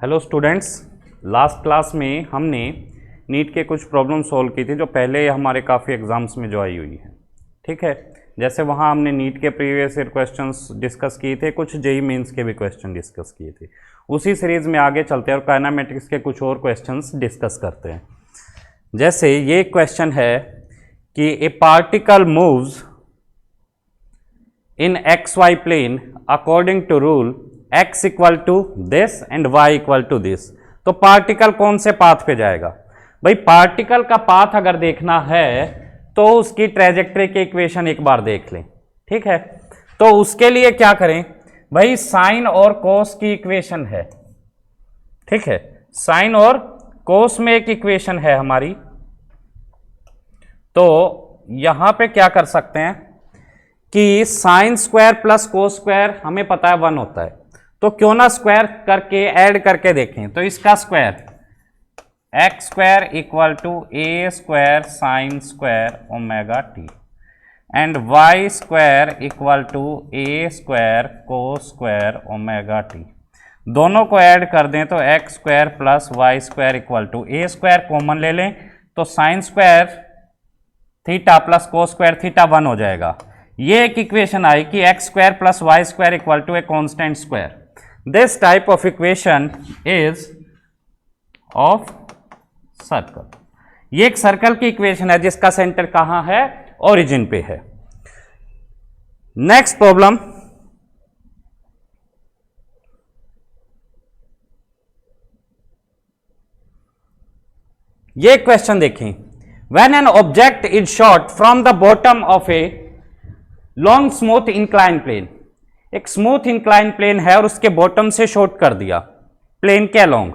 Hello students, last class में हमने NEET के कुछ प्रॉब्लम सॉल्व की थी जो पहले हमारे काफ़ी एग्जाम्स में जो आई हुई है। ठीक है, जैसे वहाँ हमने नीट के प्रीवियस ईयर क्वेश्चंस डिस्कस किए थे, कुछ जेई मेंस के भी क्वेश्चन डिस्कस किए थे। उसी सीरीज़ में आगे चलते हैं और काइनेमेटिक्स के कुछ और क्वेश्चंस डिस्कस करते हैं। जैसे ये क्वेश्चन है कि a particle moves in x y plane according to rule x equal to this and y equal to this. तो पार्टिकल कौन से पाथ पे जाएगा? भाई पार्टिकल का पाथ अगर देखना है तो उसकी ट्रेजेक्टरी के इक्वेशन एक बार देख लें। ठीक है, तो उसके लिए क्या करें भाई, साइन और कोस की इक्वेशन है। ठीक है, साइन और कोस में एक इक्वेशन है हमारी। तो यहां पे क्या कर सकते हैं कि sine square plus cos square हमें पता है 1 होता है, तो क्यों ना स्क्वायर करके ऐड करके देखें। तो इसका square x square equal to a square sine square omega t and y square equal to a square cos square omega t. दोनों को ऐड कर दें तो x square plus y square equal to a square common ले लें तो sine square theta plus cos square theta 1 हो जाएगा। ये एक इक्वेशन आई कि x square plus y square equal to a constant square. This type of equation is of circle. ये एक सर्कल की इक्वेशन है जिसका सेंटर कहां है? ओरिजिन पे है। नेक्स्ट प्रॉब्लम, ये क्वेश्चन देखें। When an object is shot from the bottom of a long smooth incline plane, एक स्मूथ इंक्लाइन प्लेन है और उसके बॉटम से शॉर्ट कर दिया प्लेन के अलोंग।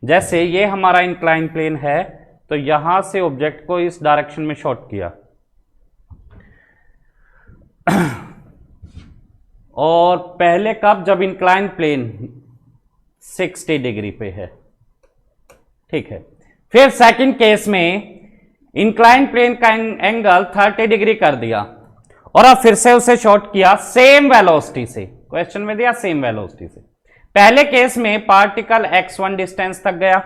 जैसे ये हमारा इंक्लाइन प्लेन है तो यहां से ऑब्जेक्ट को इस डायरेक्शन में शॉर्ट किया और पहले कब? जब इंक्लाइन प्लेन 60 डिग्री पे है। ठीक है, फिर सेकंड केस में इंक्लाइन प्लेन का एंगल 30 डिग्री कर दिया और अब फिर से उसे शॉर्ट किया सेम वेलोसिटी से। क्वेश्चन में दिया सेम वेलोसिटी से। पहले केस में पार्टिकल x1 डिस्टेंस तक गया,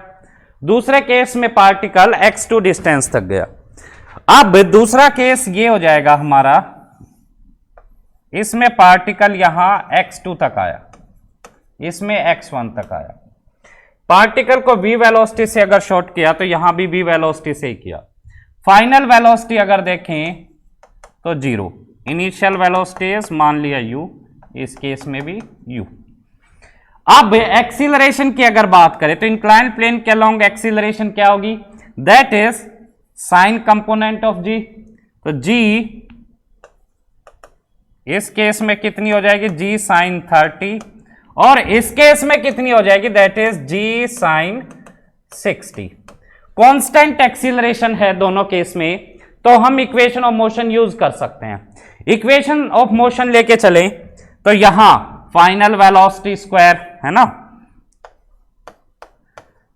दूसरे केस में पार्टिकल x2 डिस्टेंस तक गया। अब दूसरा केस ये हो जाएगा हमारा, इसमें पार्टिकल यहां x2 तक आया, इसमें x1 तक आया। पार्टिकल को v वेलोसिटी से अगर शॉर्ट किया तो यहां भी v वेलोसिटी से ही किया। फाइनल वेलोसिटी अगर देखें तो 0। इनिशियल वेलोसिटी मान लिया u, इस केस में भी u। अब एक्सीलरेशन की अगर बात करें तो इंक्लाइन प्लेन के अलोंग एक्सीलरेशन क्या होगी? That is sine component of g। तो g इस केस में कितनी हो जाएगी? g साइन 30 और इस केस में कितनी हो जाएगी? That is g sine 60। Constant acceleration है दोनों केस में, तो हम इक्वेशन ऑफ मोशन यूज कर सकते हैं। इक्वेशन ऑफ मोशन लेके चलें तो यहां फाइनल वेलोसिटी स्क्वायर है ना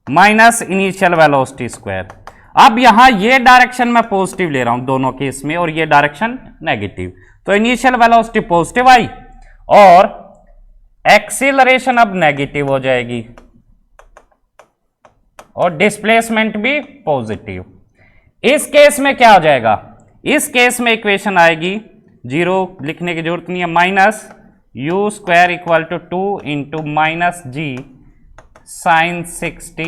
माइनस इनिशियल वेलोसिटी स्क्वायर। अब यहां ये डायरेक्शन मैं पॉजिटिव ले रहा हूं दोनों केस में और ये डायरेक्शन नेगेटिव, तो इनिशियल वेलोसिटी पॉजिटिव आई और एक्सीलरेशन अब नेगेटिव हो जाएगी और डिस्प्लेसमेंट भी पॉजिटिव। इस केस में क्या हो जाएगा? इस केस में इक्वेशन आएगी, 0 लिखने की जरूरत नहीं है, minus u square equal to 2 into minus g sine 60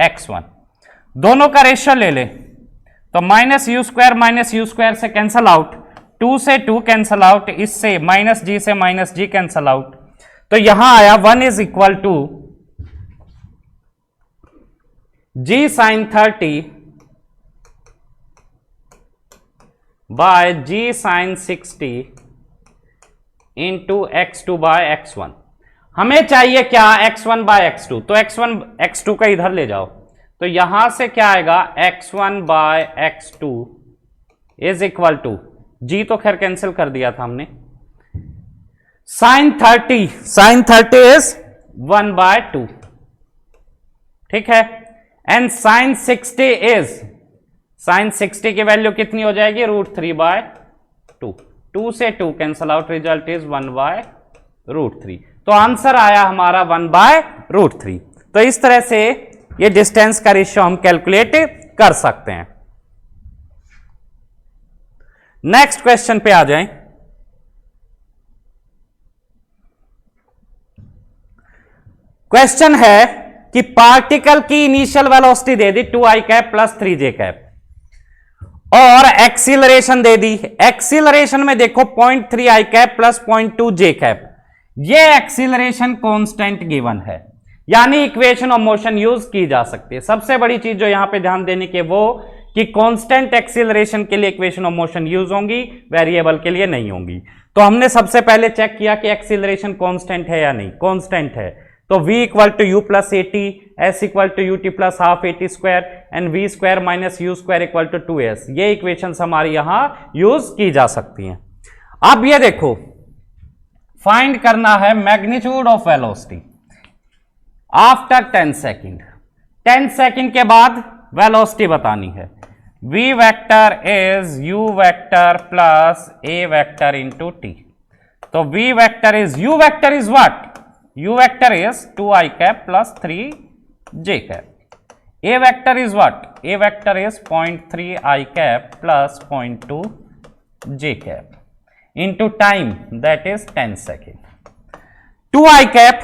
x1। दोनों का रेशियो ले ले तो माइनस यू स्क्वायर से कैंसल आउट, 2 से 2 कैंसल आउट, इससे माइनस जी कैंसल आउट। तो यहां आया 1 is equal to g sine 30 by g sine 60 into x2 by x1। हमें चाहिए क्या? x1 by x2। तो x1 x2 का इधर ले जाओ तो यहां से क्या आएगा? x1 by x2 is equal to, g तो खैर कैंसिल कर दिया था हमने, साइन 30 इज 1 बाय 2। ठीक है, एंड साइन 60 की वैल्यू कितनी हो जाएगी? √3/2। 2 से 2 कैंसल आउट, रिजल्ट इज 1/√3। तो आंसर आया हमारा 1/√3। √3। तो इस तरह से ये डिस्टेंस का रेशियो हम कैलकुलेट कर सकते हैं। नेक्स्ट क्वेश्चन पे आ जाएं। क्वेश्चन है कि पार्टिकल की इनिशियल वेलोसिटी दे दी 2i cap plus 3j cap और एक्सीलरेशन दे दी। एक्सीलरेशन में देखो 0.3i cap plus 0.2j cap, ये एक्सीलरेशन कांस्टेंट गिवन है, यानी इक्वेशन ऑफ मोशन यूज की जा सकती है। सबसे बड़ी चीज जो यहां पे ध्यान देने की वो कि कांस्टेंट एक्सीलरेशन के लिए इक्वेशन ऑफ मोशन यूज होंगी, वेरिएबल के लिए नहीं होंगी। तो हमने सबसे पहले चेक किया कि एक्सीलरेशन कांस्टेंट है या नहीं, कांस्टेंट है। तो v equal to u plus a t, s equal to u t plus half a t square and v square minus u square equal to 2s, ये इक्वेशंस हमारी यहां यूज की जा सकती हैं। अब ये देखो, फाइंड करना है magnitude of velocity after 10 second. 10 second के बाद वेलोसिटी बतानी है। v vector is u vector plus a vector into t। तो v vector is, u vector is what? u vector is 2i cap plus 3j cap. a vector is what? a vector is 0.3i cap plus 0.2j cap into time, that is 10 second. 2i cap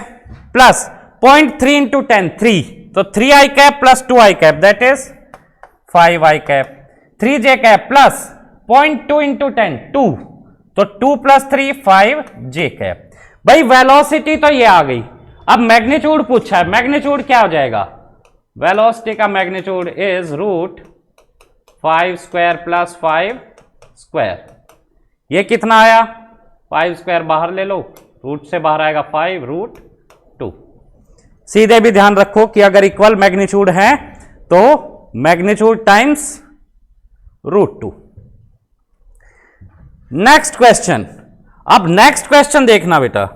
plus 0.3 into 10, 3, तो 3i cap plus 2i cap that is 5i cap. 3j cap plus 0.2 into 10, 2, तो 2 plus 3 5j cap. भाई velocity तो ये आ गई, अब magnitude पूछा है। Magnitude क्या हो जाएगा? वेलोसिटी का magnitude is √5 square plus 5 square. ये कितना आया? 5 स्क्वायर बाहर ले लो, रूट से बाहर आएगा 5 √2। सीधे भी ध्यान रखो कि अगर इक्वल मैग्नीट्यूड है तो मैग्नीट्यूड टाइम्स √2। Next question. अब नेक्स्ट क्वेश्चन देखना बेटा।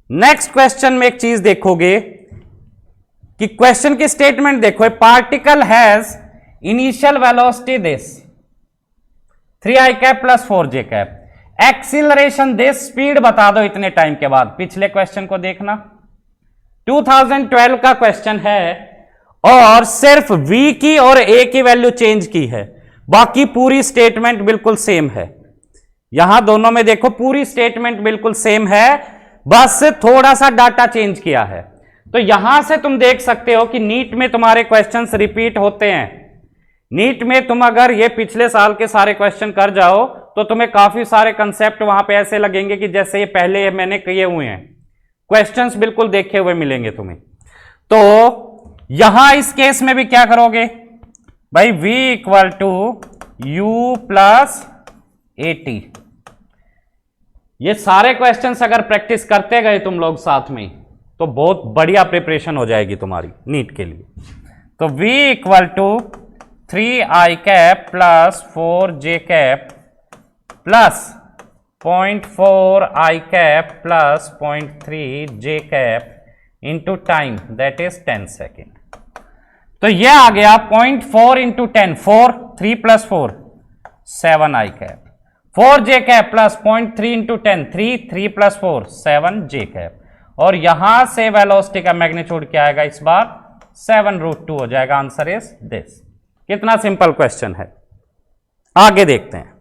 नेक्स्ट क्वेश्चन में एक चीज देखोगे कि क्वेश्चन की स्टेटमेंट देखो, particle has initial velocity this 3i cap plus 4j cap, acceleration this, speed बता दो इतने टाइम के बाद। पिछले क्वेश्चन को देखना, 2012 का क्वेश्चन है और सिर्फ v की और a की वैल्यू चेंज की है, बाकी पूरी स्टेटमेंट बिल्कुल सेम है। यहां दोनों में देखो पूरी स्टेटमेंट बिल्कुल सेम है, बस थोड़ा सा डाटा चेंज किया है। तो यहां से तुम देख सकते हो कि नीट में तुम्हारे क्वेश्चंस रिपीट होते हैं। नीट में तुम अगर ये पिछले साल के सारे क्वेश्चन कर जाओ तो तुम्हें काफी सारे कंसेप्ट वहां पे ऐसे लगेंगे कि जैसे ये पहले मैंने किए हुए हैं, क्वेश्चंस बिल्कुल देखे हुए मिलेंगे तुम्हें। तो यहां इस केस में भी क्या करोगे भाई? v equal to u plus a t. ये सारे क्वेश्चंस अगर प्रैक्टिस करते गए तुम लोग साथ में तो बहुत बढ़िया प्रिपरेशन हो जाएगी तुम्हारी नीट के लिए। तो v इक्वल टू 3i cap plus 4j cap plus 0.4i cap plus 0.3j cap into time, that is 10 second. तो यह आ गया 0.4 into 10, 4, 3 plus 4 7i cap, 4j cap plus 0.3 into 10, 3, 3 plus 4 7j cap. और यहां से वेलोसिटी का मैग्नीट्यूड क्या आएगा इस बार? 7√2 हो जाएगा। Answer is this. कितना सिंपल क्वेश्चन है। आगे देखते हैं।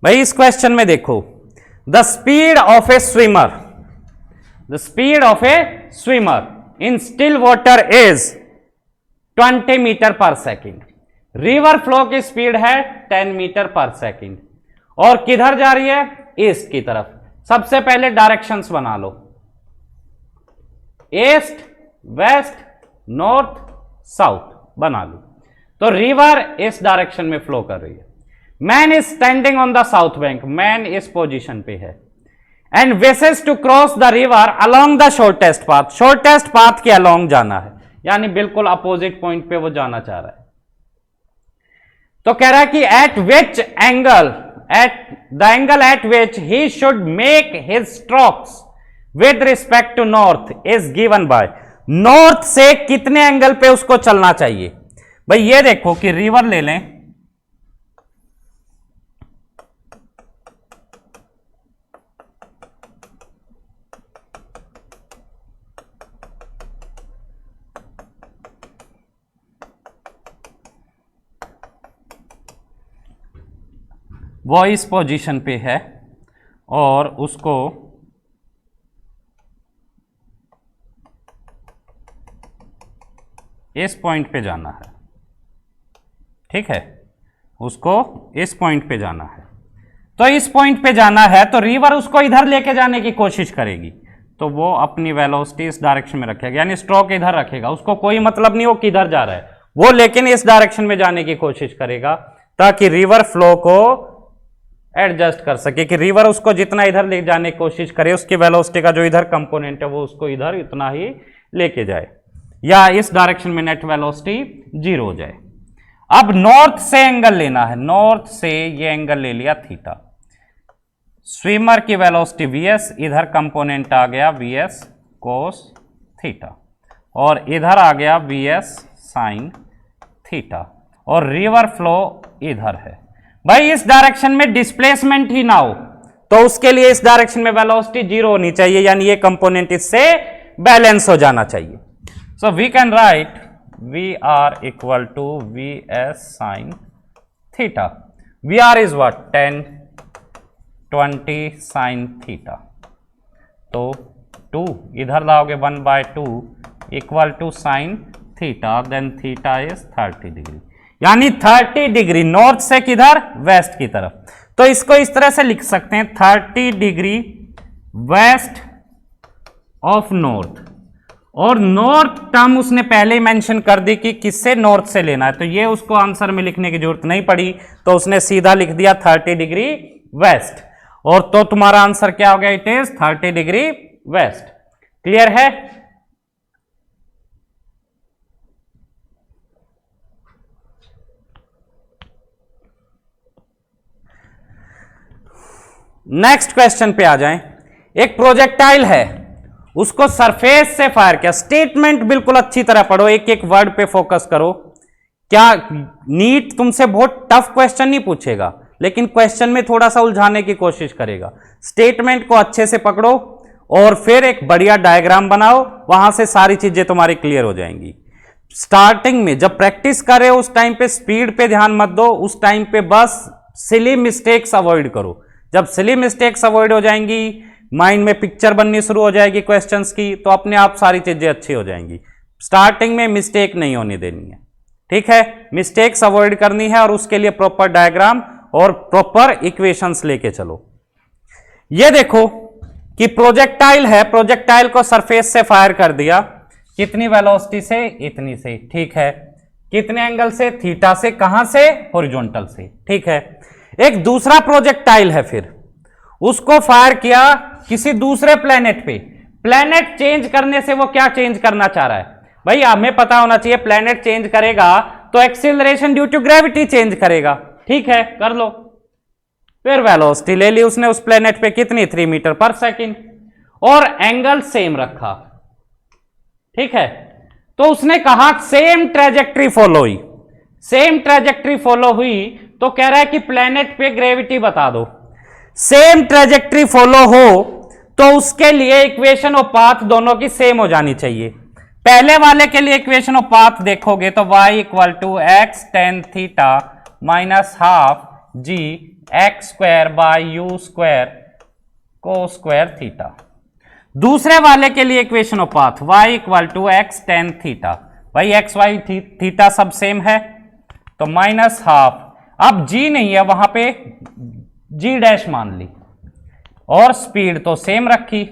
भाई इस क्वेश्चन में देखो, the speed of a swimmer, the speed of a swimmer in still water is 20 metre per second. River flow की स्पीड है 10 मीटर पर सेकेंड और किधर जा रही है? ईस्ट की तरफ। सबसे पहले डायरेक्शंस बना लो, ईस्ट, वेस्ट, नॉर्थ, साउथ बना लो। तो रिवर इस डायरेक्शन में फ्लो कर रही है। Man is standing on the south bank, man इस पोजीशन पे है and wishes to cross the river along the shortest path. Shortest path के अलोंग जाना है, यानी बिल्कुल अपोजिट पॉइंट पे वो जाना चाह रहा है। तो कह रहा है कि at which angle, at the angle at which he should make his strokes with respect to north is given by. North से कितने एंगल पे उसको चलना चाहिए? भाई ये देखो कि रिवर ले लें, वो इस पोजीशन पे है और उसको इस पॉइंट पे जाना है, ठीक है, उसको इस पॉइंट पे जाना है। तो इस पॉइंट पे जाना है तो रिवर उसको इधर लेके जाने की कोशिश करेगी, तो वो अपनी वेलोसिटी इस डायरेक्शन में रखेगा, यानी स्ट्रोक इधर रखेगा, उसको कोई मतलब नहीं वो किधर जा रहा है, वो लेकिन इस डायरेक्शन में जाने की कोशिश करेगा ताकि रिवर फ्लो को एडजस्ट कर सके, कि रिवर उसको जितना इधर ले जाने की कोशिश करे उसकी वेलोसिटी का जो इधर कंपोनेंट है वो उसको इधर इतना ही लेके जाए, या इस डायरेक्शन में नेट वेलोसिटी 0 हो जाए। अब नॉर्थ से एंगल लेना है, नॉर्थ से ये एंगल ले लिया थीटा, स्विमर की वेलोसिटी vs, इधर कंपोनेंट आ गया vs कोस थीटा और इधर आ गया vs साइन थीटा, और रिवर फ्लो इधर है। भाई इस डायरेक्शन में डिस्प्लेसमेंट ही ना हो तो उसके लिए इस डायरेक्शन में वेलोसिटी 0 होनी चाहिए, यानी ये कंपोनेंट इससे बैलेंस हो जाना चाहिए। So we can write VR equal to vs sine theta, VR is what 10 20 sine theta, तो 2 इधर लाओगे 1/2 equal to sine theta, then theta is 30 degree, यानी 30 डिग्री नॉर्थ से किधर, वेस्ट की तरफ। तो इसको इस तरह से लिख सकते हैं 30 डिग्री वेस्ट ऑफ नॉर्थ, और नॉर्थ टर्म उसने पहले ही मेंशन कर दी कि किससे, नॉर्थ से लेना है, तो ये उसको आंसर में लिखने की जरूरत नहीं पड़ी, तो उसने सीधा लिख दिया 30 डिग्री वेस्ट, और तो तुम्हारा आंसर क्या हो गया, it is 30 degree west. Clear है? नेक्स्ट क्वेश्चन पे आ जाएं। एक प्रोजेक्टाइल है, उसको सरफेस से फायर किया, स्टेटमेंट बिल्कुल अच्छी तरह पढ़ो, एक एक वर्ड पे फोकस करो। क्या नीट तुमसे बहुत टफ क्वेश्चन नहीं पूछेगा, लेकिन क्वेश्चन में थोड़ा सा उलझाने की कोशिश करेगा। स्टेटमेंट को अच्छे से पकड़ो और फिर एक बढ़िया डायग्राम बनाओ, वहां से सारी चीजें तुम्हारी क्लियर हो जाएंगी। स्टार्टिंग में जब प्रैक्टिस करे उस टाइम पे स्पीड पे ध्यान मत दो, उस टाइम पे बस सिली मिस्टेक्स अवॉइड करो। जब सिली मिस्टेक्स अवॉइड हो जाएंगी, माइंड में पिक्चर बननी शुरू हो जाएगी क्वेश्चंस की, तो अपने आप सारी चीजें अच्छी हो जाएंगी। स्टार्टिंग में मिस्टेक नहीं होने देनी है, ठीक है, मिस्टेक्स अवॉइड करनी है, और उसके लिए प्रॉपर डायग्राम और प्रॉपर इक्वेशंस लेके चलो। ये देखो कि प्रोजेक्टाइल है, प्रोजेक्टाइल को सरफेस से फायर कर दिया, कितनी वेलोसिटी से, इतनी से, ठीक है, कितने एंगल से, थीटा से, कहां से, हॉरिजॉन्टल से, ठीक है। एक दूसरा प्रोजेक्टाइल है, फिर उसको फायर किया किसी दूसरे प्लेनेट पे, प्लेनेट चेंज करने से वो क्या चेंज करना चाह रहा है, भाई हमें पता होना चाहिए, प्लेनेट चेंज करेगा तो acceleration due to gravity change करेगा, ठीक है, कर लो। फिर वेलोसिटी ले ली उसने उस प्लेनेट पे, कितनी, 3 मीटर पर सेकेंड, और एंगल सेम रखा, ठीक है। तो उसने कहा सेम ट्रेजेक्ट्री फॉलो हुई, सेम ट्रेजेक्ट्री फॉलो हुई, तो कह रहा है कि प्लेनेट पे ग्रेविटी बता दो। सेम ट्रेजेक्ट्री फॉलो हो तो उसके लिए इक्वेशन ऑफ पाथ दोनों की सेम हो जानी चाहिए। पहले वाले के लिए इक्वेशन ऑफ पाथ देखोगे तो y इक्वल टू x tan theta minus half g x square by u square cos square theta. दूसरे वाले के लिए equation of path y equal टू एक्स टेन थीटा, भाई एक्स वाई थीटा सब सेम है, तो माइनस हाफ, अब g नहीं है वहां पे, g डैश मान ली, और स्पीड तो सेम रखी,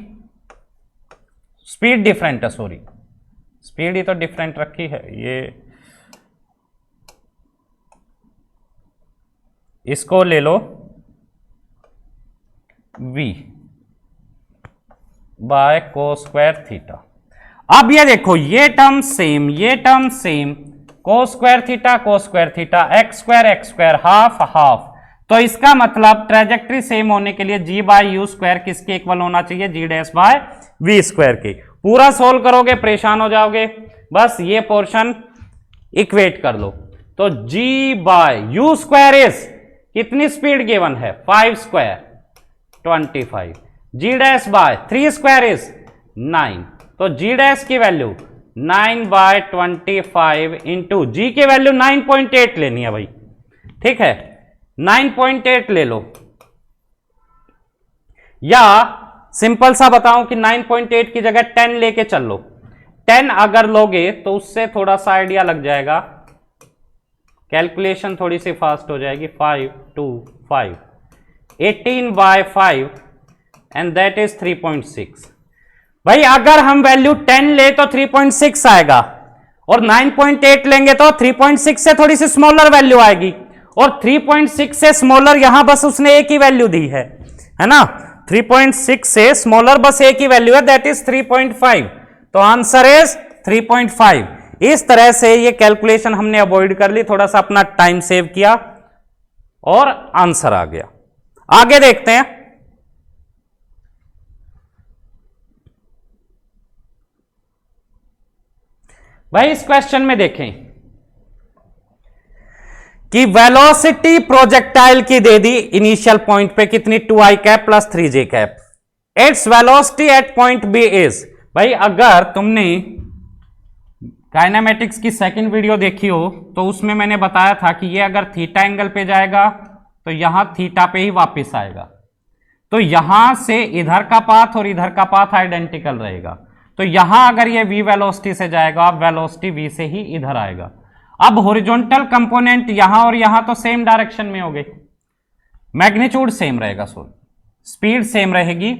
स्पीड डिफरेंट है, सॉरी स्पीड ही तो डिफरेंट रखी है, ये इसको ले लो v by cos square theta. अब ये देखो ये टर्म सेम, ये term same, cos square theta, x square half half, तो इसका मतलब ट्रेजेक्ट्री सेम होने के लिए g बाय यू स्क्वायर किसके इक्वल होना चाहिए, g dash by v square के। पूरा सोल्व करोगे परेशान हो जाओगे, बस ये पोर्शन इक्वेट कर लो, तो g by u square is कितनी स्पीड गिवन है, 5 square 25, g dash by 3 square is 9, तो g डैश की वैल्यू 9 बाय 25 इंटू जी की वैल्यू 9.8 लेनी है भाई, ठीक है। 9.8 ले लो, या सिंपल सा बताऊं कि 9.8 की जगह 10 लेके चल लो। 10 अगर लोगे तो उससे थोड़ा सा आइडिया लग जाएगा, कैलकुलेशन थोड़ी सी फास्ट हो जाएगी। 5 2 5 18/5 एंड दैट इज 3.6। भाई अगर हम वैल्यू 10 ले तो 3.6 आएगा, और 9.8 लेंगे तो 3.6 से थोड़ी सी स्मॉलर वैल्यू आएगी, और 3.6 से स्मॉलर यहां बस उसने एक ही वैल्यू दी है ना। 3.6 से स्मॉलर बस एक ही वैल्यू है, दैट इज 3.5। तो आंसर इज 3.5। इस तरह से ये कैलकुलेशन हमने अवॉइड कर ली, थोड़ा सा अपना टाइम सेव किया और आंसर आ गया। आगे देखते हैं। भाई इस क्वेश्चन में देखें कि वेलोसिटी प्रोजेक्टाइल की दे दी इनिशियल पॉइंट पे कितनी, 2i cap plus 3j cap. Its velocity at point b is, भाई अगर तुमने काइनेमेटिक्स की सेकंड वीडियो देखी हो तो उसमें मैंने बताया था कि ये अगर थीटा एंगल पे जाएगा तो यहां थीटा पे ही वापस आएगा, तो यहां से इधर का पाथ और इधर का पाथ आइडेंटिकल रहेगा। तो यहां अगर ये v वेलोसिटी से जाएगा, वेलोसिटी v से ही इधर आएगा। अब हॉरिजॉन्टल कंपोनेंट यहां और यहां तो सेम डायरेक्शन में हो गए, मैग्नीट्यूड सेम रहेगा, स्पीड सेम रहेगी,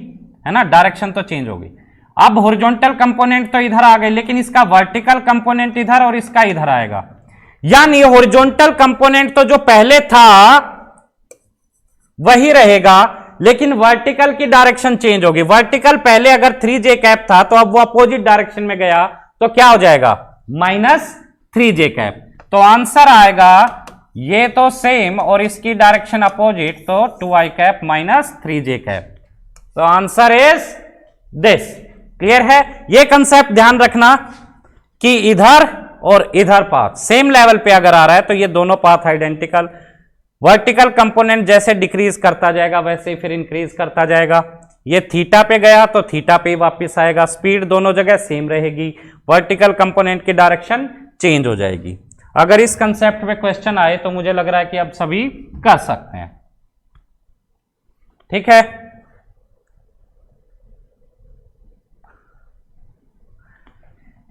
है ना, डायरेक्शन तो चेंज होगी। अब हॉरिजॉन्टल कंपोनेंट तो इधर आ गए, लेकिन इसका वर्टिकल कंपोनेंट इधर और इसका इधर आएगा, यानी हॉरिजॉन्टल कंपोनेंट तो जो पहले था वही रहेगा, लेकिन वर्टिकल की डायरेक्शन चेंज होगी। वर्टिकल पहले अगर 3j कैप था तो अब वो अपोजिट डायरेक्शन में गया, तो क्या हो जाएगा, -3j कैप। तो आंसर आएगा ये तो सेम और इसकी डायरेक्शन अपोजिट, तो 2i कैप -3j कैप। तो आंसर इज दिस। क्लियर है? ये कंसेप्ट ध्यान रखना कि इधर और इधर पाथ सेम लेवल पे अगर आ रहा है तो ये दोनों पाथ आइडेंटिकल। वर्टिकल कंपोनेंट जैसे डिक्रीज करता जाएगा वैसे ही फिर इंक्रीज करता जाएगा। ये थीटा पे गया तो थीटा पे ही वापस आएगा, स्पीड दोनों जगह सेम रहेगी, वर्टिकल कंपोनेंट की डायरेक्शन चेंज हो जाएगी। अगर इस कंसेप्ट पे क्वेश्चन आए तो मुझे लग रहा है कि अब सभी कर सकते हैं। ठीक है,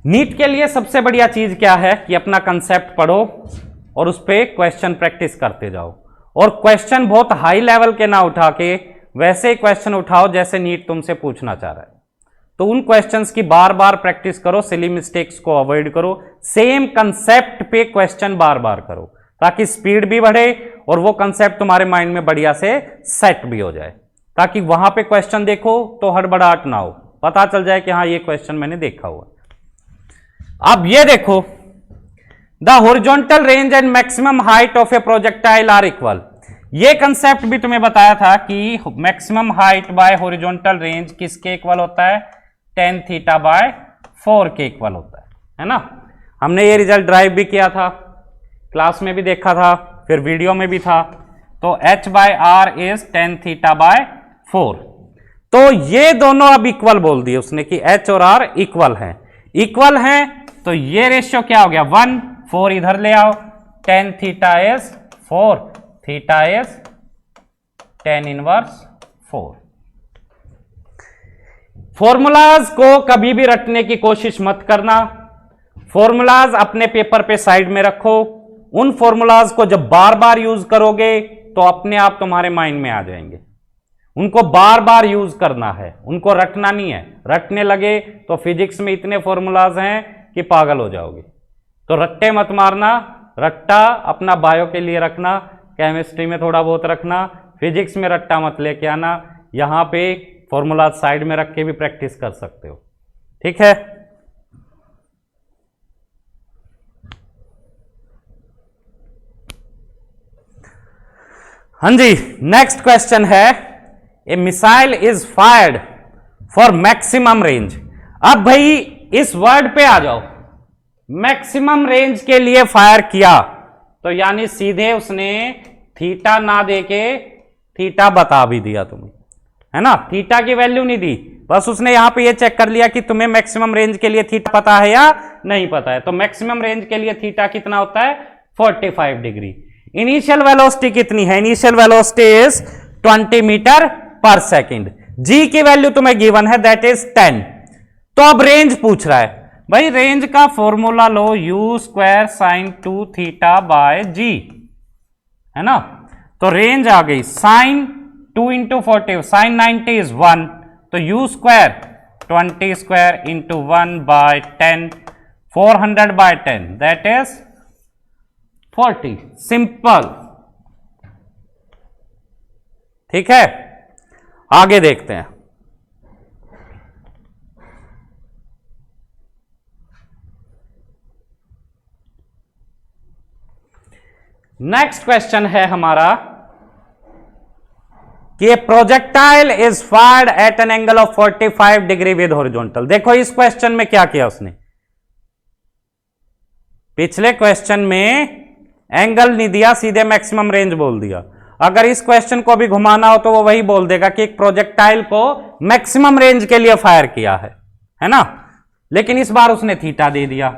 नीट के लिए सबसे बढ़िया चीज क्या है कि अपना कंसेप्ट पढ़ो और उस पर क्वेश्चन प्रैक्टिस करते जाओ, और क्वेश्चन बहुत हाई लेवल के ना उठा के वैसे क्वेश्चन उठाओ जैसे नीट तुमसे पूछना चाह रहा है। तो उन क्वेश्चंस की बार बार प्रैक्टिस करो, सिली मिस्टेक्स को अवॉइड करो, सेम कंसेप्ट पे क्वेश्चन बार बार करो ताकि स्पीड भी बढ़े और वो कंसेप्ट तुम्हारे माइंड में बढ़िया से सेट भी हो जाए, ताकि वहां पे क्वेश्चन देखो तो हड़बड़ाहट ना हो, पता चल जाए कि हाँ ये क्वेश्चन मैंने देखा हुआ। अब ये देखो, the horizontal range and maximum height of a projectile are equal. ये कंसेप्ट भी तुम्हें बताया था कि maximum height by horizontal range किसके इक्वल होता है, tan θ/4 के इक्वल होता है ना। हमने ये रिजल्ट ड्राइव भी किया था, क्लास में भी देखा था, फिर वीडियो में भी था। तो h/r इज tan θ/4। तो ये दोनों अब इक्वल बोल दिए उसने कि h और r इक्वल हैं। इक्वल हैं तो ये रेशियो क्या हो गया, 1, 4 इधर ले आओ, tan θ is 4, theta is tan inverse 4। Formulas को कभी भी रटने की कोशिश मत करना, फॉर्मूलाज अपने पेपर पे साइड में रखो। उन फॉर्मूलाज को जब बार बार यूज करोगे तो अपने आप तुम्हारे माइंड में आ जाएंगे। उनको बार बार यूज करना है, उनको रटना नहीं है। रटने लगे तो फिजिक्स में इतने फॉर्मूलाज हैं कि पागल हो जाओगे। तो रट्टे मत मारना, रट्टा अपना बायो के लिए रखना, केमिस्ट्री में थोड़ा बहुत रखना, फिजिक्स में रट्टा मत लेके आना। यहां पे फॉर्मूला साइड में रख के भी प्रैक्टिस कर सकते हो। ठीक है, हाँ जी, नेक्स्ट क्वेश्चन है, a missile is fired for maximum range. अब भाई इस वर्ड पे आ जाओ, मैक्सिमम रेंज के लिए फायर किया तो यानी सीधे उसने थीटा ना देके थीटा बता भी दिया तुम्हें, है ना। थीटा की वैल्यू नहीं दी, बस उसने यहां पे ये चेक कर लिया कि तुम्हें मैक्सिमम रेंज के लिए थीटा पता है या नहीं पता है। तो मैक्सिमम रेंज के लिए थीटा कितना होता है, 45 डिग्री। इनिशियल वेलोसिटी कितनी है? Initial velocity is 20 metre per second. जी की वैल्यू तुम्हें गिवन है, दैट इज 10। तो अब रेंज पूछ रहा है, भाई रेंज का फॉर्मूला लो, u square sine 2 theta by G, है ना। तो रेंज आ गई साइन 2 इंटू 40, साइन 90 इज 1, तो u square 20 square into 1 by 10, 400 by 10 that is 40। Simple, ठीक है। आगे देखते हैं। नेक्स्ट क्वेश्चन है हमारा कि projectile is fired eight an angle of 45 degree with horizontal. देखो इस क्वेश्चन में क्या किया उसने, पिछले क्वेश्चन में एंगल नहीं दिया, सीधे मैक्सिमम रेंज बोल दिया। अगर इस क्वेश्चन को भी घुमाना हो तो वो वही बोल देगा कि एक प्रोजेक्टाइल को मैक्सिमम रेंज के लिए फायर किया है ना। लेकिन इस बार उसने थीटा दे दिया।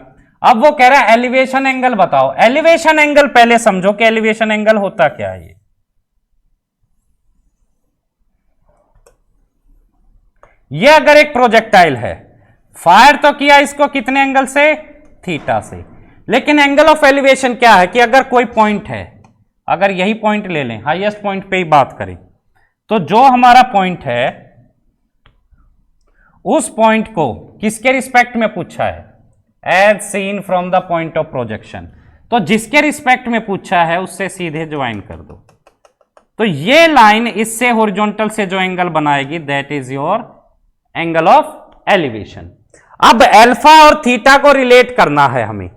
अब वो कह रहा है एलिवेशन एंगल बताओ। एलिवेशन एंगल पहले समझो कि एलिवेशन एंगल होता क्या है। ये अगर एक प्रोजेक्टाइल है, फायर तो किया इसको कितने एंगल से? थीटा से। लेकिन एंगल ऑफ एलिवेशन क्या है कि अगर कोई पॉइंट है, अगर यही पॉइंट ले लें, हाईएस्ट पॉइंट पे ही बात करें, तो जो हमारा पॉइंट है उस पॉइंट को किसके रिस्पेक्ट में पूछा है? As seen from the point of projection. तो जिसके रिस्पेक्ट में पूछा है उससे सीधे ज्वाइन कर दो। तो ये लाइन इससे हॉरिजॉन्टल से जो एंगल बनाएगी that is your angle of elevation. अब अल्फा और थीटा को रिलेट करना है हमें।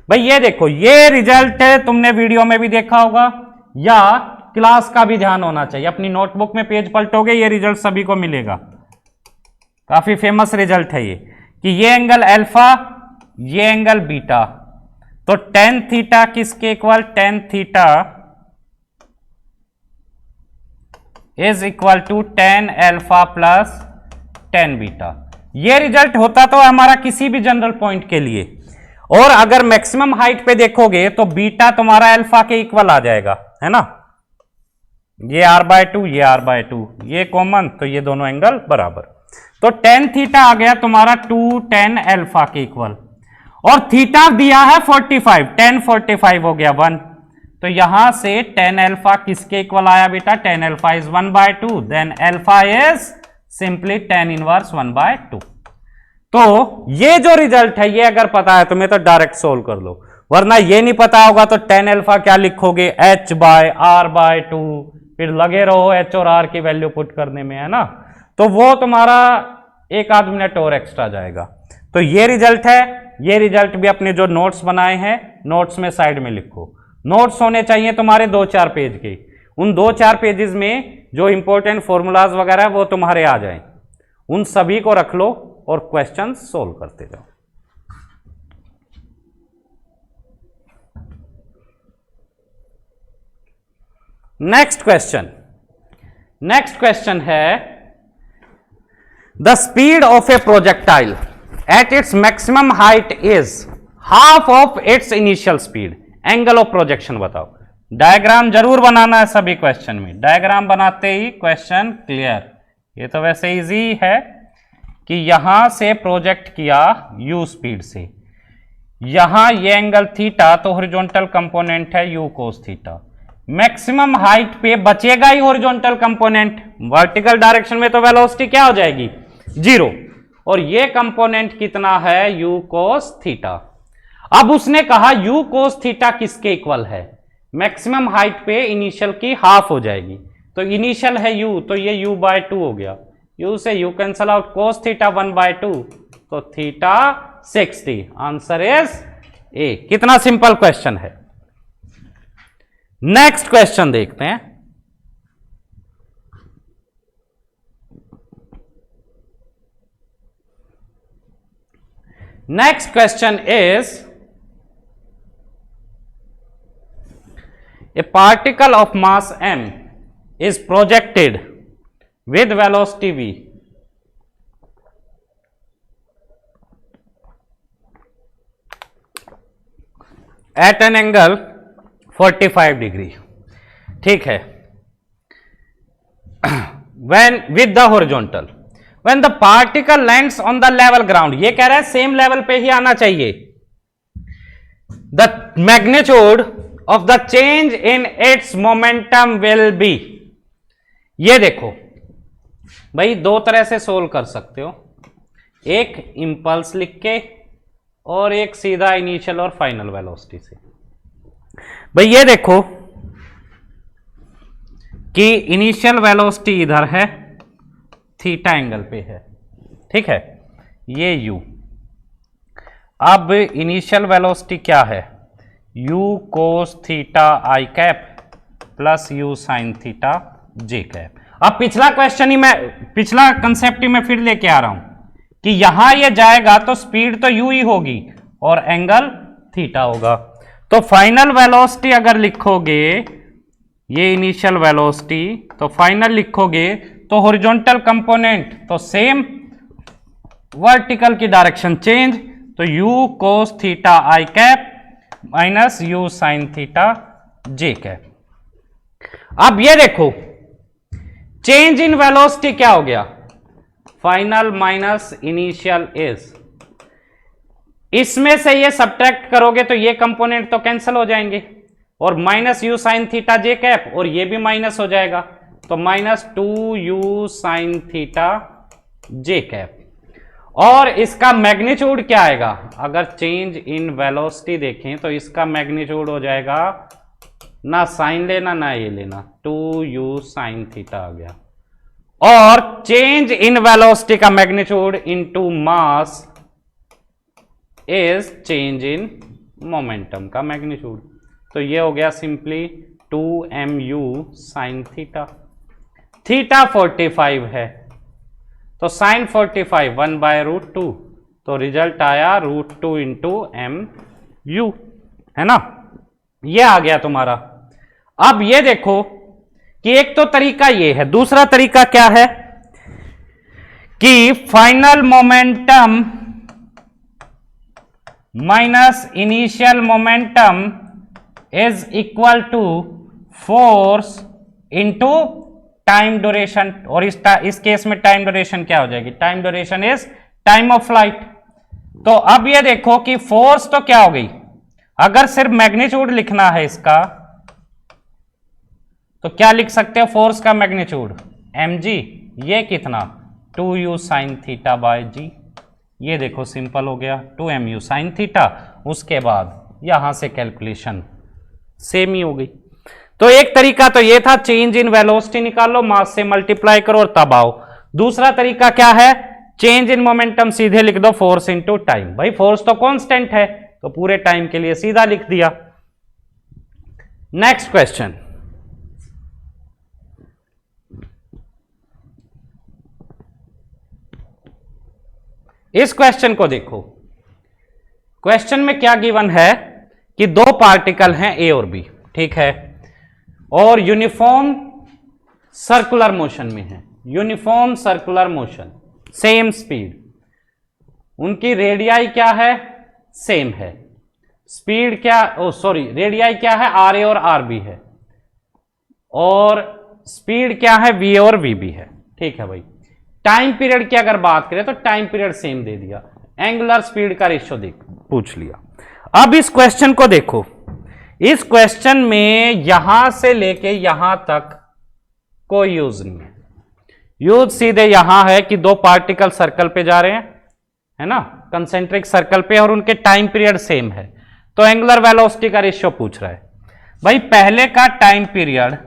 भाई ये देखो, ये रिजल्ट है, तुमने वीडियो में भी देखा होगा या क्लास का भी ध्यान होना चाहिए। अपनी नोटबुक में पेज पलटोगे ये रिजल्ट सभी को मिलेगा। काफी फेमस रिजल्ट है ये कि ये एंगल अल्फा, ये एंगल बीटा। तो टेन थीटा किसके equal? Tan theta is equal to tan alpha plus tan beta. ये रिजल्ट होता तो हमारा किसी भी जनरल पॉइंट के लिए। और अगर मैक्सिमम हाइट पे देखोगे तो बीटा तुम्हारा अल्फा के इक्वल आ जाएगा, है ना। ये r/2, ये r/2, ये कॉमन, तो ये दोनों एंगल बराबर। तो टेन थीटा आ गया तुम्हारा 2 टेन अल्फा के इक्वल। और थीटा दिया है 45, टेन 45 हो गया 1। तो यहां से टेन अल्फा किसके इक्वल आया बेटा? Tan alpha is 1/2, then alpha is simply tan inverse 1/2। तो ये जो रिजल्ट है ये अगर पता है तुम्हें तो डायरेक्ट सोल्व कर लो, वरना ये नहीं पता होगा तो टेन अल्फा क्या लिखोगे? h/r/2, फिर लगे रहो h और r की वैल्यू पुट करने में, है ना। तो वो तुम्हारा 1 आध मिनट और एक्स्ट्रा जाएगा। तो ये रिजल्ट है। ये रिजल्ट भी अपने जो नोट्स बनाए हैं नोट्स में साइड में लिखो। नोट्स होने चाहिए तुम्हारे 2-4 पेज के। उन 2-4 पेजेस में जो इंपॉर्टेंट फॉर्मूलाज वगैरह वो तुम्हारे आ जाएं, उन सभी को रख लो और क्वेश्चन सोल्व करते जाओ। नेक्स्ट क्वेश्चन है the speed of a projectile at its maximum height is half of its initial speed. Angle of projection बताओ। डायग्राम जरूर बनाना है सभी क्वेश्चन में। डायग्राम बनाते ही क्वेश्चन क्लियर। ये तो वैसे इजी है कि यहां से प्रोजेक्ट किया u स्पीड से, यहां ये एंगल थीटा, तो हॉरिजॉन्टल कंपोनेंट है u cos theta. Maximum height पे बचेगा ही हॉरिजॉन्टल कंपोनेंट, वर्टिकल डायरेक्शन में तो वेलोसिटी क्या हो जाएगी? 0। और ये कंपोनेंट कितना है? u cos theta. अब उसने कहा u cos थीटा किसके इक्वल है? मैक्सिमम हाइट पे इनिशियल की हाफ हो जाएगी। तो इनिशियल है u, तो ये u/2 हो गया। u से u cancel out, cos theta 1/2, तो थीटा 60। Answer is a. कितना सिंपल क्वेश्चन है। नेक्स्ट क्वेश्चन देखते हैं। Next question is a particle of mass m is projected with velocity v at an angle 45 degree, ठीक है। when with the horizontal, when the particle lands on the level ground, ये कह रहा है same level पे ही आना चाहिए। the magnitude of the change in its momentum will be, ये देखो भाई दो तरह से सोल्व कर सकते हो, एक इंपल्स लिख के और एक सीधा इनिशियल और फाइनल वेलोसिटी से। भाई ये देखो कि इनिशियल वेलोसिटी इधर है, थीटा एंगल पे है, ठीक है, ये u। अब इनिशियल वेलोसिटी क्या है, u cos theta I cap plus u sine theta J cap. अब पिछला कंसेप्ट ही मैं फिर लेके आ रहा हूं कि यहां ये जाएगा तो स्पीड तो u ही होगी और एंगल थीटा होगा। तो फाइनल वेलोसिटी अगर लिखोगे, ये इनिशियल वेलोसिटी, तो फाइनल लिखोगे तो हॉरिजॉन्टल कंपोनेंट तो सेम, वर्टिकल की डायरेक्शन चेंज, तो u cos theta I cap minus u sine theta J cap. अब ये देखो चेंज इन वेलोसिटी क्या हो गया, फाइनल माइनस इनिशियल इज, इसमें से ये सब्ट्रैक्ट करोगे तो ये कंपोनेंट तो कैंसिल हो जाएंगे और minus u sine theta J cap, और ये भी माइनस हो जाएगा तो minus 2u sign theta J cap. और इसका मैग्नीट्यूड क्या आएगा, अगर चेंज इन वेलोसिटी देखें तो इसका मैग्नीट्यूड हो जाएगा, ना साइन लेना ना ये लेना, 2u साइन थीटा आ गया। और चेंज इन वेलोसिटी का magnitude into mass is change in momentum का मैग्नीट्यूड, तो ये हो गया simply 2mu sine theta. Theta 45 है तो साइन 45 1/√2, तो रिजल्ट आया √2 इंटू mu, है ना, ये आ गया तुम्हारा। अब ये देखो कि एक तो तरीका ये है, दूसरा तरीका क्या है कि final momentum minus initial momentum is equal to force into time duration, और इस केस में टाइम ड्यूरेशन क्या हो जाएगी, time duration is time of flight. तो अब ये देखो कि फोर्स तो क्या हो गई, अगर सिर्फ मैग्नीट्यूड लिखना है इसका तो क्या लिख सकते हो, फोर्स का मैग्नीट्यूड mg, ये कितना 2u sine theta by g, ये देखो सिंपल हो गया 2mu साइन थीटा, उसके बाद यहां से कैलकुलेशन सेम ही हो गई। तो एक तरीका तो ये था, चेंज इन वेलोसिटी निकालो, मास से मल्टीप्लाई करो और तब आओ। दूसरा तरीका क्या है, चेंज इन मोमेंटम सीधे लिख दो फोर्स इनटू टाइम, भाई फोर्स तो कांस्टेंट है तो पूरे टाइम के लिए सीधा लिख दिया। नेक्स्ट क्वेश्चन, इस क्वेश्चन को देखो। क्वेश्चन में क्या गिवन है कि दो पार्टिकल हैं ए और बी, ठीक है, और यूनिफॉर्म सर्कुलर मोशन में है, uniform circular motion, same speed, उनकी रेडियाई क्या है, सेम है, स्पीड क्या, रेडियाई क्या है, आर ए और आर बी है, और स्पीड क्या है, वी और वी बी है, ठीक है भाई। टाइम पीरियड की अगर बात करें तो टाइम पीरियड सेम दे दिया, एंगुलर स्पीड का रेशियो पूछ लिया। अब इस क्वेश्चन को देखो, इस क्वेश्चन में यहां से लेके यहां तक कोई यूज नहीं है, यूज सीधे यहां है कि दो पार्टिकल सर्कल पे जा रहे हैं, है ना, कंसेंट्रिक सर्कल पे, और उनके टाइम पीरियड सेम है, तो एंगुलर वेलोसिटी का रेशियो पूछ रहा है। भाई पहले का टाइम पीरियड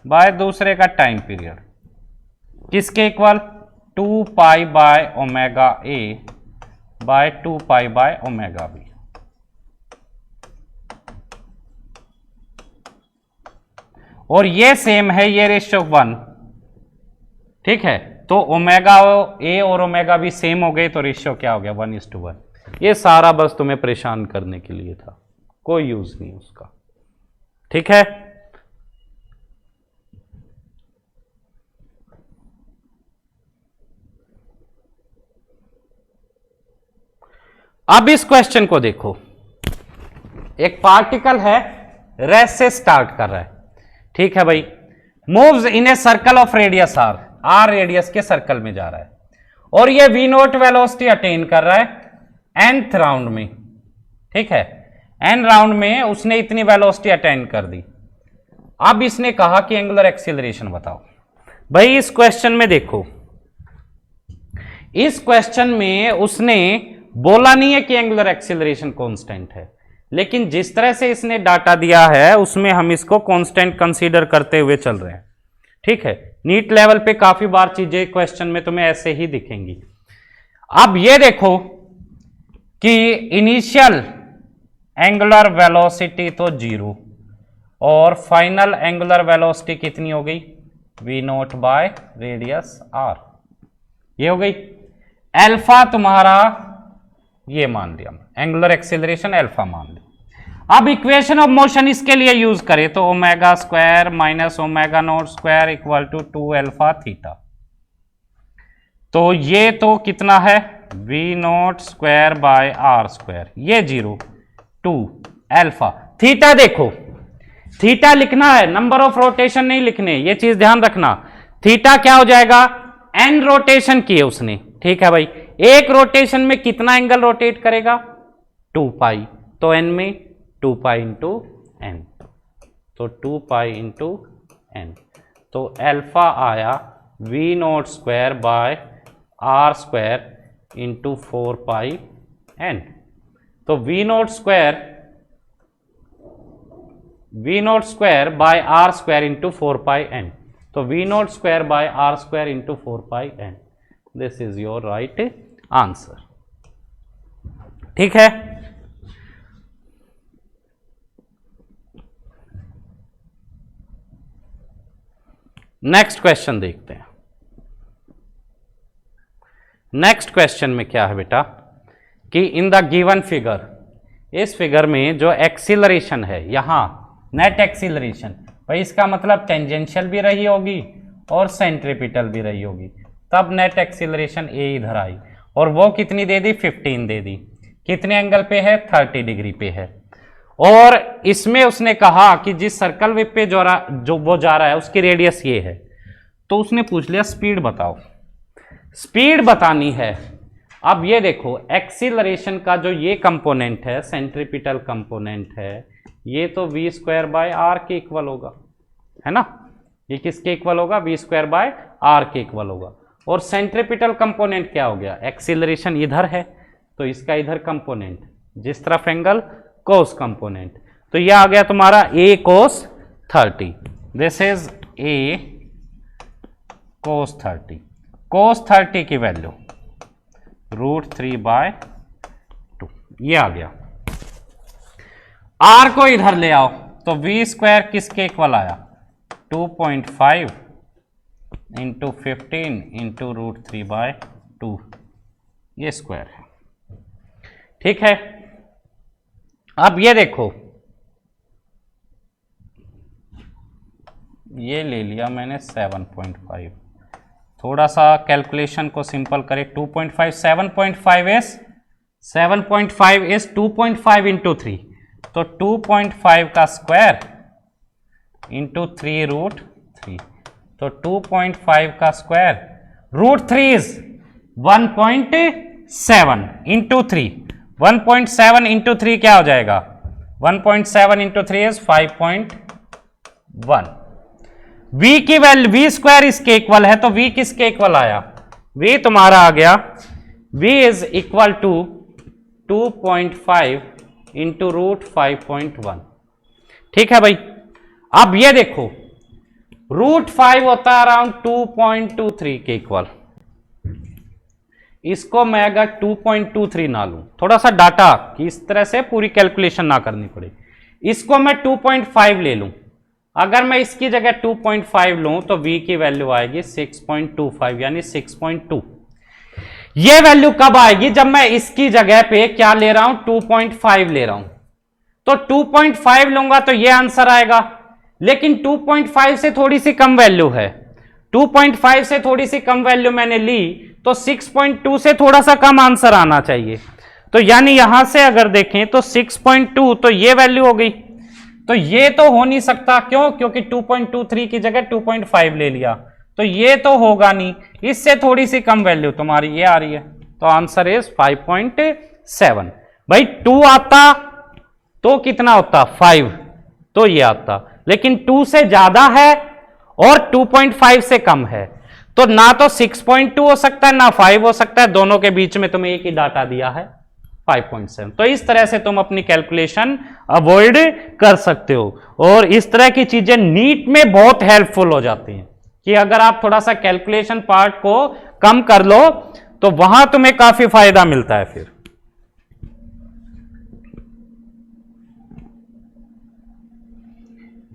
बाय दूसरे का टाइम पीरियड किसके equal, 2 pi by omega a by 2 pi by omega b. और ये सेम है, ये रेशियो 1, ठीक है, तो ओमेगा ए और ओमेगा बी सेम हो गए तो रेशियो क्या हो गया, 1:1। ये सारा बस तुम्हें परेशान करने के लिए था, कोई यूज नहीं उसका, ठीक है। अब इस क्वेश्चन को देखो, एक पार्टिकल है रेस्ट से स्टार्ट कर रहा है, ठीक है भाई। Moves in a circle of radius r radius के सर्कल में जा रहा है, और ये वी नोट वेलोसिटी अटेन कर रहा है nth राउंड में, ठीक है। n राउंड में उसने इतनी वेलोसिटी अटेन कर दी। अब इसने कहा कि एंगुलर एक्सीलरेशन बताओ। भाई इस क्वेश्चन में देखो, इस क्वेश्चन में उसने बोला नहीं है कि एंगुलर एक्सीलरेशन कांस्टेंट है, लेकिन जिस तरह से इसने डाटा दिया है उसमें हम इसको कांस्टेंट कंसीडर करते हुए चल रहे हैं, ठीक है। नीट लेवल पे काफी बार चीजें क्वेश्चन में तुम्हें ऐसे ही दिखेंगी। अब ये देखो कि इनिशियल एंगुलर वेलोसिटी तो 0 और फाइनल एंगुलर वेलोसिटी कितनी हो गई, v note by radius r, ये हो गई। अल्फा तुम्हारा ये मान लिया, एंगुलर एक्सीलरेशन अल्फा मान लिया। अब इक्वेशन ऑफ मोशन इसके लिए यूज करें तो omega square minus omega naught square equal to 2 alpha theta. तो ये तो कितना है, v naught square by r square, ये 0 2 अल्फा। थीटा देखो, थीटा लिखना है, नंबर ऑफ रोटेशन नहीं लिखने, ये चीज ध्यान रखना। थीटा क्या हो जाएगा, n रोटेशन किए उसने, ठीक है भाई। एक रोटेशन में कितना एंगल रोटेट करेगा, 2 पाई, तो n में 2 पाई इंटू एन, तो 2 पाई इंटू एन, तो अल्फा आया v naught square by r square into 4 pi n. तो v naught square by r square into 4 pi n, तो v naught square by r square into 4 pi n, this is your right answer, ठीक है। Next question देखते हैं। Next question में क्या है बेटा कि इन द गिवन फिगर, इस फिगर में जो एक्सीलरेशन है यहां नेट एक्सीलरेशन, भाई इसका मतलब टेंजेंशियल भी रही होगी और सेंट्रीपिटल भी रही होगी, तब नेट एक्सीलरेशन ए इधर आई, और वो कितनी दे दी, 15 दे दी। कितने एंगल पे है, 30 डिग्री पे है। और इसमें उसने कहा कि जिस सर्कल वेब पे जो वो जा रहा है उसकी रेडियस ये है, तो उसने पूछ लिया स्पीड बताओ, स्पीड बतानी है। अब ये देखो एक्सीलरेशन का जो ये कंपोनेंट है, सेंट्रीपिटल कंपोनेंट है, ये तो v स्क्वायर बाय आर के इक्वल होगा, है ना। ये किसके इक्वल होगा, v स्क्वायर बाय आर के इक्वल होगा। और सेंट्रीपिटल कंपोनेंट क्या हो गया, एक्सीलरेशन इधर है तो इसका इधर कंपोनेंट, जिस तरफ एंगल कोस कंपोनेंट, तो यह आ गया तुम्हारा a cos 30, this is a कोस 30। कोस 30 की वैल्यू √3/2, ये आ गया। r को इधर ले आओ तो v स्क्वायर किसके इक्वल आया, 2.5 इंटू 15 इंटू √3/2, ये स्क्वायर है, ठीक है। अब ये देखो, ये ले लिया मैंने 7.5, थोड़ा सा कैलकुलेशन को सिंपल करें, 2.5 7.5 इज 2.5 इंटू 3, तो 2.5 का स्क्वायर इंटू 3√3, तो 2.5 का स्क्वायर √3 इज 1.7 इंटू 3, 1.7 इंटू 3 क्या हो जाएगा, 1.7 इंटू 3 इज 5.1। v की वैल्यू, v स्क्वायर इसके इक्वल है, तो v किसके इक्वल आया, v तुम्हारा आ गया, v is equal to 2.5 into √5.1, ठीक है भाई। अब ये देखो √5 होता है अराउंड 2.23 के इक्वल, इसको मैं अगर 2.23 ना लूं, थोड़ा सा डाटा कि इस तरह से पूरी कैलकुलेशन ना करनी पड़े, इसको मैं 2.5 ले लूं, अगर मैं इसकी जगह 2.5 लूं तो v की वैल्यू आएगी 6.25 यानी 6.2। ये वैल्यू कब आएगी, जब मैं इसकी जगह पे क्या ले रहा हूं, 2.5 ले रहा हूं, तो 2.5 लूंगा तो ये आंसर आएगा। लेकिन 2.5 से थोड़ी सी कम वैल्यू है, 2.5 से थोड़ी सी कम वैल्यू मैंने ली, तो 6.2 से थोड़ा सा कम आंसर आना चाहिए। तो यानी यहां से अगर देखें तो 6.2, तो ये वैल्यू हो गई, तो ये तो हो नहीं सकता, क्यों? क्योंकि 2.23 की जगह 2.5 ले लिया, तो ये तो होगा नहीं। इससे थोड़ी सी कम वैल्यू तुम्हारी ये आ रही है, तो आंसर इज 5.7। भाई 2 आता तो कितना होता? 5, तो ये आता, लेकिन 2 से ज्यादा है और 2.5 से कम है, तो ना तो 6.2 हो सकता है ना 5 हो सकता है, दोनों के बीच में तुम्हें एक ही डाटा दिया है 5.7। तो इस तरह से तुम अपनी कैलकुलेशन अवॉइड कर सकते हो, और इस तरह की चीजें नीट में बहुत हेल्पफुल हो जाती हैं कि अगर आप थोड़ा सा कैलकुलेशन पार्ट को कम कर लो तो वहां तुम्हें काफी फायदा मिलता है। फिर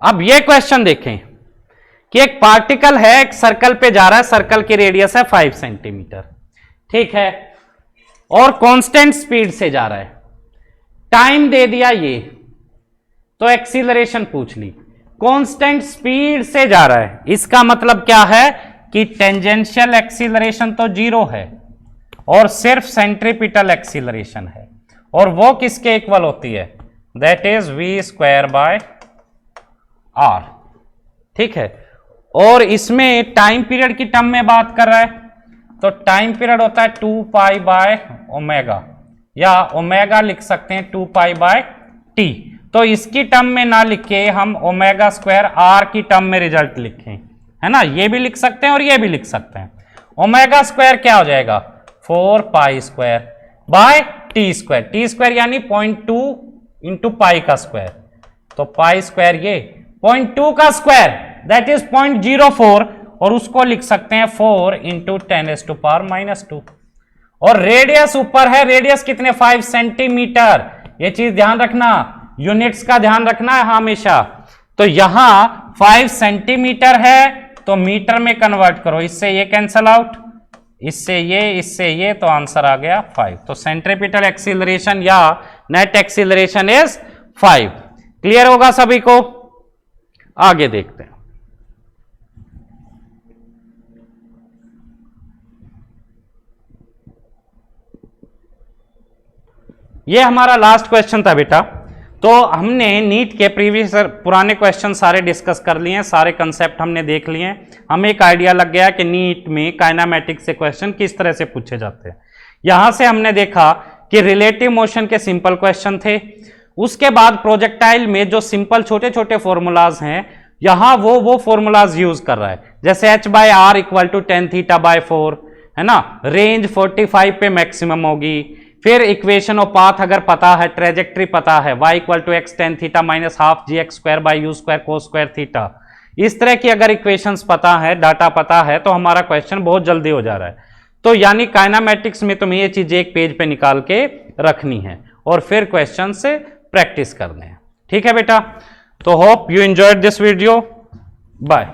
अब ये क्वेश्चन देखें कि एक पार्टिकल है, एक सर्कल पे जा रहा है, सर्कल की रेडियस है 5 सेंटीमीटर, ठीक है, और कांस्टेंट स्पीड से जा रहा है, टाइम दे दिया ये, तो एक्सीलरेशन पूछ ली, कांस्टेंट स्पीड से जा रहा है, इसका मतलब क्या है कि टेंजेंशियल एक्सीलरेशन तो 0 है और सिर्फ सेंट्रीपिटल एक्सीलरेशन है, और वो किसके इक्वल होती है? दैट इज v²/r, ठीक है। और इसमें टाइम पीरियड की टर्म में बात कर रहा है, तो टाइम पीरियड होता है 2π/ω, या ओमेगा लिख सकते हैं 2π/t। तो इसकी टर्म में ना लिखे हम ω²r की टर्म में रिजल्ट लिखें, है ना, ये भी लिख सकते हैं और ये भी लिख सकते हैं। ω² क्या हो जाएगा? 4π² t² यानी 0.2 इंटू पाई का स्क्वायर, तो π² ये 0.2 का स्क्वायर दैट इज 0.04, और उसको लिख सकते हैं 4 इंटू 10⁻⁻²। और रेडियस ऊपर है, रेडियस कितने? 5 सेंटीमीटर, ये चीज ध्यान रखना, यूनिट्स का ध्यान रखना है हमेशा। तो यहां 5 सेंटीमीटर है तो मीटर में कन्वर्ट करो, इससे ये कैंसल आउट, इससे ये, तो आंसर आ गया 5। तो सेंट्रीपिटल एक्सीलरेशन या नेट एक्सीलरेशन इज 5। क्लियर होगा सभी को? आगे देखते हैं। ये हमारा लास्ट क्वेश्चन था बेटा। तो हमने नीट के प्रीवियस पुराने क्वेश्चन सारे डिस्कस कर लिए हैं, सारे कंसेप्ट हमने देख लिए हैं, हमें एक आइडिया लग गया कि नीट में काइनेमेटिक्स से क्वेश्चन किस तरह से पूछे जाते हैं। यहां से हमने देखा कि रिलेटिव मोशन के सिंपल क्वेश्चन थे, उसके बाद प्रोजेक्टाइल में जो सिंपल छोटे छोटे फॉर्मूलाज हैं, यहां वो फॉर्मूलाज यूज कर रहा है, जैसे h/r = tan θ/4, है ना, रेंज 45 पे मैक्सिमम होगी। फिर इक्वेशन ऑफ पाथ अगर पता है, ट्रेजेक्ट्री पता है, y = x tan θ -12 gx² cos² θ, इस तरह की अगर इक्वेशंस पता है, डाटा पता है, तो हमारा क्वेश्चन बहुत जल्दी हो जा रहा है। तो यानी काइनेमेटिक्स में तुम्हें ये चीजें एक पेज पे निकाल के रखनी है और फिर क्वेश्चन से प्रैक्टिस करने हैं, ठीक है बेटा। तो hope you enjoyed this video, bye.